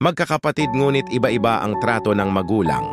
Magkakapatid ngunit iba-iba ang trato ng magulang.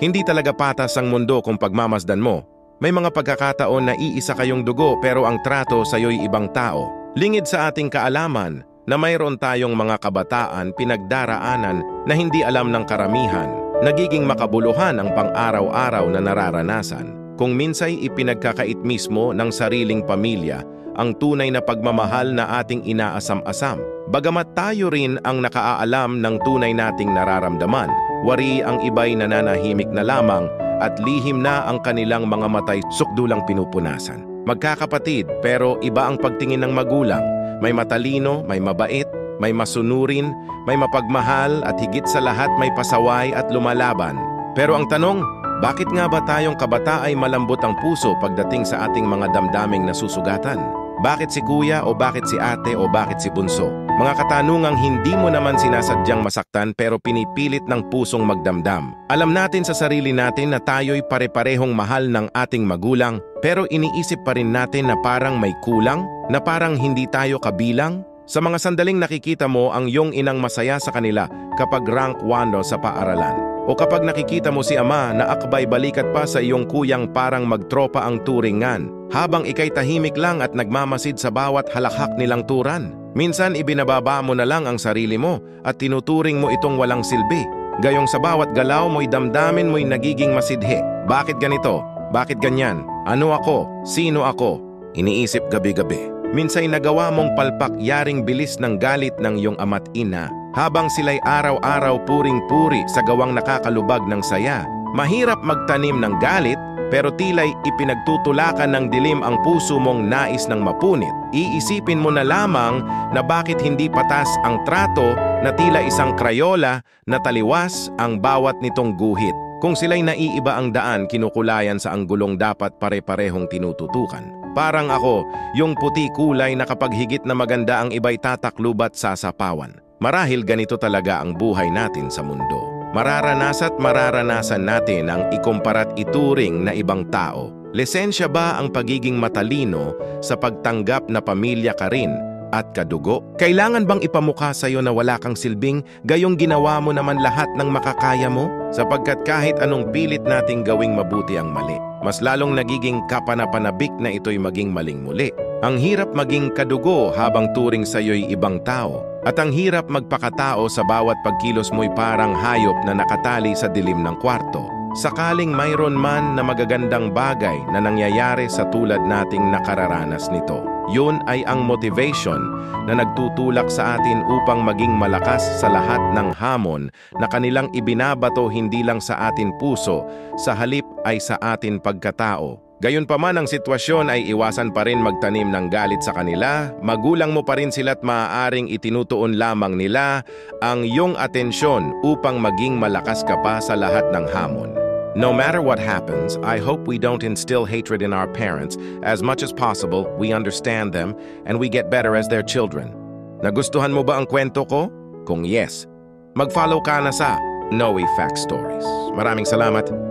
Hindi talaga patas ang mundo kung pagmamasdan mo. May mga pagkakataon na iisa kayong dugo pero ang trato sa'yo'y ibang tao. Lingid sa ating kaalaman na mayroon tayong mga kabataan pinagdaraanan na hindi alam ng karamihan. Nagiging makabuluhan ang pang-araw-araw na nararanasan. Kung minsay ipinagkakait mismo ng sariling pamilya ang tunay na pagmamahal na ating inaasam-asam. Bagamat tayo rin ang nakaaalam ng tunay nating nararamdaman, wari ang iba'y nananahimik na lamang at lihim na ang kanilang mga matay sukdulang pinupunasan. Magkakapatid pero iba ang pagtingin ng magulang. May matalino, may mabait, may masunurin, may mapagmahal at higit sa lahat may pasaway at lumalaban. Pero ang tanong, bakit nga ba tayong kabata ay malambot ang puso pagdating sa ating mga damdaming nasusugatan? Bakit si kuya o bakit si ate o bakit si bunso? Mga katanungang hindi mo naman sinasadyang masaktan pero pinipilit ng pusong magdamdam. Alam natin sa sarili natin na tayo'y pare-parehong mahal ng ating magulang pero iniisip pa rin natin na parang may kulang, na parang hindi tayo kabilang. Sa mga sandaling nakikita mo ang iyong inang masaya sa kanila kapag rank 1 sa paaralan. O kapag nakikita mo si ama na akbay balikat pa sa iyong kuyang parang magtropa ang turingan, habang ikay tahimik lang at nagmamasid sa bawat halakhak nilang turan. Minsan ibinababa mo na lang ang sarili mo at tinuturing mo itong walang silbi. Gayong sa bawat galaw mo'y damdamin mo'y nagiging masidhe. Bakit ganito? Bakit ganyan? Ano ako? Sino ako? Iniisip gabi-gabi. Minsay nagawa mong palpak yaring bilis ng galit ng iyong ama't ina habang sila'y araw-araw puring-puri sa gawang nakakalubag ng saya. Mahirap magtanim ng galit pero tila'y ipinagtutulakan ng dilim ang puso mong nais ng mapunit. Iisipin mo na lamang na bakit hindi patas ang trato na tila isang krayola na taliwas ang bawat nitong guhit. Kung sila'y naiiba ang daan, kinukulayan sa anggulong dapat pare-parehong tinututukan. Parang ako, yung puti kulay na kapag higit na maganda ang iba'y tataklubat sasapawan. Marahil ganito talaga ang buhay natin sa mundo. Mararanasan natin ang ikumparat ituring na ibang tao. Lisensya ba ang pagiging matalino sa pagtanggap na pamilya ka rin at kadugo? Kailangan bang ipamukha sa'yo na wala kang silbing gayong ginawa mo naman lahat ng makakaya mo? Sapagkat kahit anong pilit nating gawing mabuti ang mali, mas lalong nagiging kapanapanabik na ito'y maging maling muli. Ang hirap maging kadugo habang turing sa'yo'y ibang tao. At ang hirap magpakatao sa bawat pagkilos mo'y parang hayop na nakatali sa dilim ng kwarto. Sakaling mayroon man na magagandang bagay na nangyayari sa tulad nating nakararanas nito, yun ay ang motivation na nagtutulak sa atin upang maging malakas sa lahat ng hamon na kanilang ibinabato hindi lang sa atin puso, sa halip ay sa atin pagkatao. Gayunpaman ang sitwasyon ay iwasan pa rin magtanim ng galit sa kanila, magulang mo pa rin sila't maaaring itinutuon lamang nila ang iyong atensyon upang maging malakas ka pa sa lahat ng hamon. No matter what happens, I hope we don't instill hatred in our parents. As much as possible, we understand them and we get better as their children. Nagustuhan mo ba ang kwento ko? Kung yes, mag-follow ka na sa Noe Fact Stories. Maraming salamat.